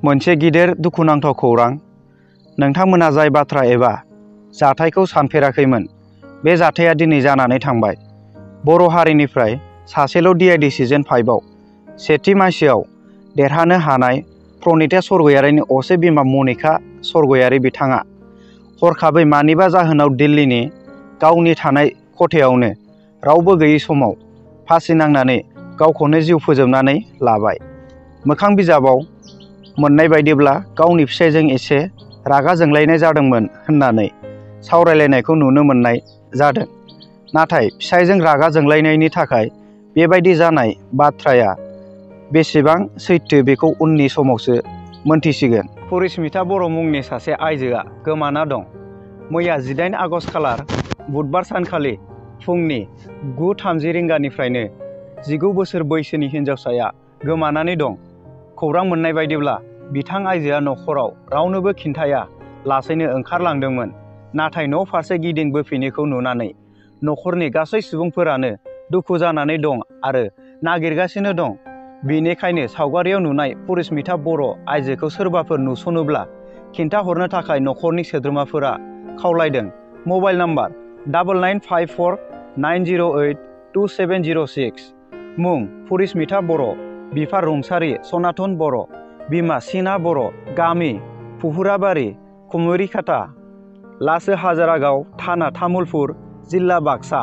मोनसे गिदिर दुखुनांथाव खौरां। नोंथांमोना जाय बाथ्रा एबा जाथायखौ सानफेराखैमोन, बे जाथाया दिनै जानानै थांबाय। बर' हारिनिफ्राय सासेल' DID सिजन 5 आव सेथि मासियाव देरहानो हानाय प्रनिता सरगयारिनि असे बिमा मनिका सरगयारि बिथाङा हरखाबै मानिबा जाहोनाव दिल्लीनि गावनि थानाय खथायावनो रावबो गैयै समाव फासि नांनानै गावखौनो जिउ फोजोबनानै लाबाय। मोखां बिजाबाव मोननाय बायदिब्ला गावनि फिसायजों एसे रागा जोंलायनाय जादोंमोन होननानै सावरायलायनायखौ नुनो मोननाय जादों। नाथाय फिसायजों रागा जोंलायनायनि थाखाय बेबायदि जानाय बाथ्राया बेसेबां सैथो बेखौ उननि समावसो मोनथिसिगोन। परिस्मिता बर' मुंनि सासे आइजोआ गोमाना दं। मैया 18 आगस्ट खालार बुधबार सानखालि फुंनि 9:30 रिंगानिफ्रायनो 19 बोसोर बैसोनि हिन्जावसाया गोमानानै दं। खौरां मोननाय बायदिब्ला बिथां आइजोआ न'खराव रावनोबो खिन्थाया लासैनो ओंखारलांदोंमोन। नाथाय न' फारसे गिदिंबोफिनैखौ नुनानै न'खरनि गासै सुबुंफोरानो दुखु जानानै दं आरो नागिरगासिनो दं। बेनिखायनो सावगारियाव नुनाय परिस्मिता बर' आइजोखौ सोरबाफोर नुसनोब्ला खिन्थाहरनो थाखाय न'खरनि सोद्रोमाफोरा खावलायदों। Mobile number 995490827006। मुं परिस्मिता बर', बिफा रुंसारि सनातन बर', बिमा सिना बर', गामि फुहुराबारि, कुमरिकाटा, लासो हाजारागाव थाना तामुलपुर, जिल्ला बाक्सा।